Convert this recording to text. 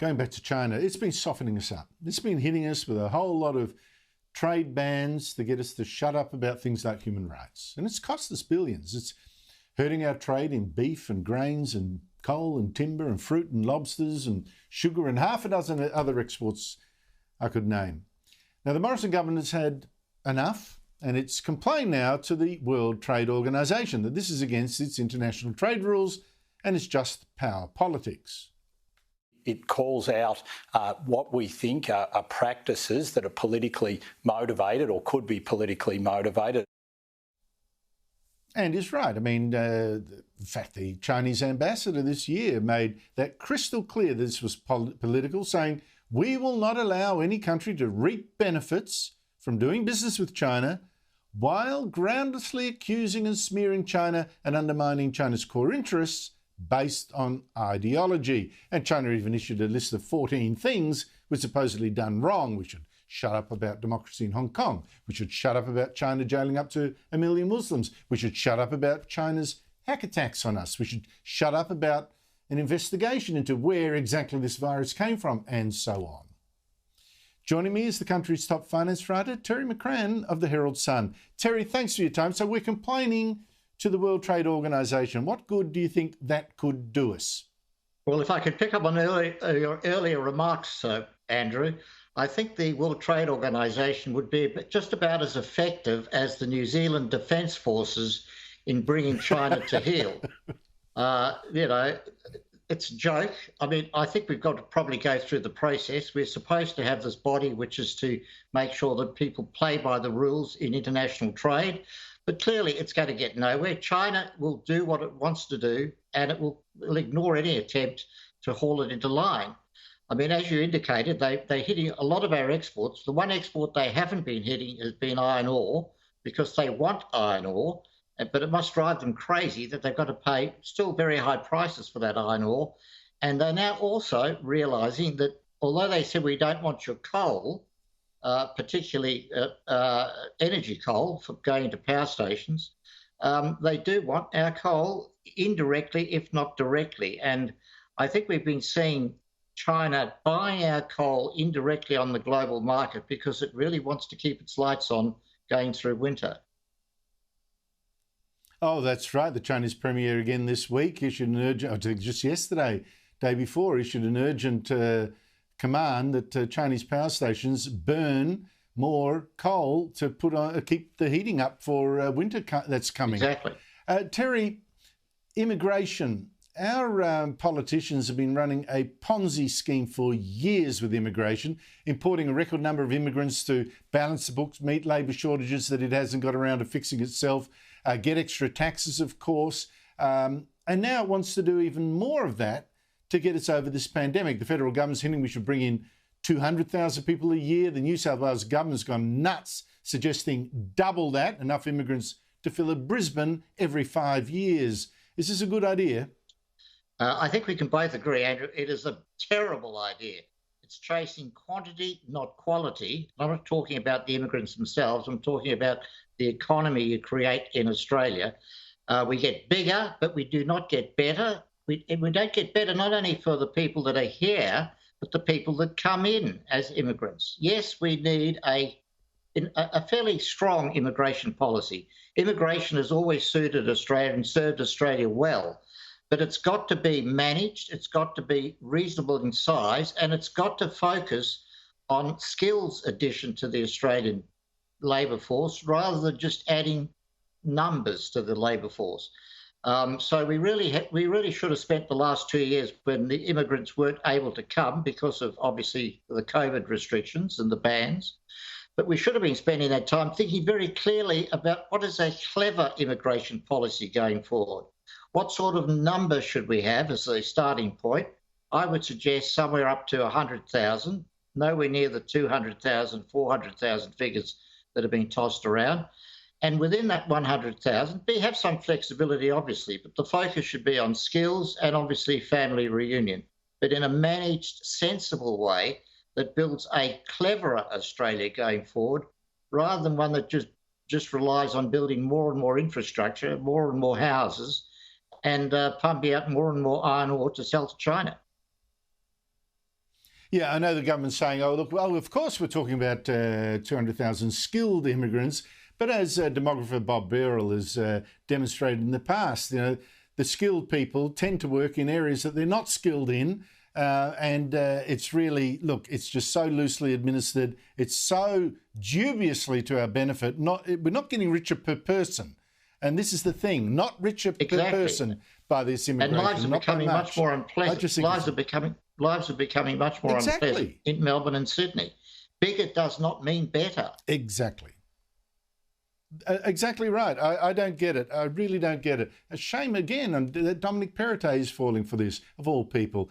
going back to China, it's been softening us up. It's been hitting us with a whole lot of trade bans to get us to shut up about things like human rights. And it's cost us billions. It's hurting our trade in beef and grains and coal and timber and fruit and lobsters and sugar and half a dozen other exports I could name. Now, the Morrison government has had enough, and it's complained now to the World Trade Organization that this is against its international trade rules and it's just power politics. It calls out what we think are practices that are politically motivated or could be politically motivated. And is right. I mean, in fact, the Chinese ambassador this year made that crystal clear that this was political, saying, we will not allow any country to reap benefits from doing business with China while groundlessly accusing and smearing China and undermining China's core interests based on ideology. And China even issued a list of 14 things which supposedly done wrong. We should shut up about democracy in Hong Kong. We should shut up about China jailing up to 1 million Muslims. We should shut up about China's hack attacks on us. We should shut up about an investigation into where exactly this virus came from, and so on. Joining me is the country's top finance writer, Terry McCrann of the Herald Sun. Terry, thanks for your time. So we're complaining to the World Trade Organization. What good do you think that could do us? Well, if I could pick up on your earlier remarks, Andrew, I think the World Trade Organization would be just about as effective as the New Zealand Defence Forces in bringing China to heel. It's a joke. I mean, I think we've got to probably go through the process. We're supposed to have this body which is to make sure that people play by the rules in international trade. But clearly it's going to get nowhere. China will do what it wants to do, and it will ignore any attempt to haul it into line. I mean, as you indicated, they're hitting a lot of our exports. The one export they haven't been hitting has been iron ore, because they want iron ore, but it must drive them crazy that they've got to pay still very high prices for that iron ore. And they're now also realising that although they said we don't want your coal, particularly energy coal for going to power stations, they do want our coal indirectly, if not directly. And I think we've been seeing China buying our coal indirectly on the global market because it really wants to keep its lights on going through winter. Oh, that's right. The Chinese Premier again this week issued an urgent, just yesterday, day before, issued an urgent command that Chinese power stations burn more coal to put on, keep the heating up for winter that's coming. Exactly. Terry, immigration. Our politicians have been running a Ponzi scheme for years with immigration, importing a record number of immigrants to balance the books, meet labour shortages that it hasn't got around to fixing itself, get extra taxes, of course, and now it wants to do even more of that to get us over this pandemic. The federal government's hinting we should bring in 200,000 people a year. The New South Wales government's gone nuts, suggesting double that, enough immigrants to fill a Brisbane every 5 years. Is this a good idea? I think we can both agree, Andrew, it is a terrible idea. It's chasing quantity, not quality. I'm not talking about the immigrants themselves. I'm talking about the economy you create in Australia. We get bigger, but we do not get better. We don't get better not only for the people that are here, but the people that come in as immigrants. Yes, we need a fairly strong immigration policy. Immigration has always suited Australia and served Australia well. But it's got to be managed, it's got to be reasonable in size, and it's got to focus on skills addition to the Australian labour force rather than just adding numbers to the labour force. So we really should have spent the last 2 years when the immigrants weren't able to come because of obviously the COVID restrictions and the bans. But we should have been spending that time thinking very clearly about what is a clever immigration policy going forward. What sort of number should we have as a starting point? I would suggest somewhere up to 100,000, nowhere near the 200,000, 400,000 figures that have been tossed around. And within that 100,000, we have some flexibility, obviously, but the focus should be on skills and obviously family reunion, but in a managed, sensible way that builds a cleverer Australia going forward, rather than one that just relies on building more and more infrastructure, more and more houses, and pumping out more and more iron ore to sell to China. Yeah, I know the government's saying, oh, look, well, of course we're talking about 200,000 skilled immigrants, but as demographer Bob Beryl has demonstrated in the past, the skilled people tend to work in areas that they're not skilled in. And it's really, look, it's just so loosely administered. It's so dubiously to our benefit. We're not getting richer per person. And this is the thing, not richer per person by this immigration. And lives are becoming much more unpleasant. Lives are becoming much more unpleasant in Melbourne and Sydney. Bigger does not mean better. Exactly. Exactly right. I don't get it. I really don't get it. A shame again, and Dominic Perrottet is falling for this, of all people.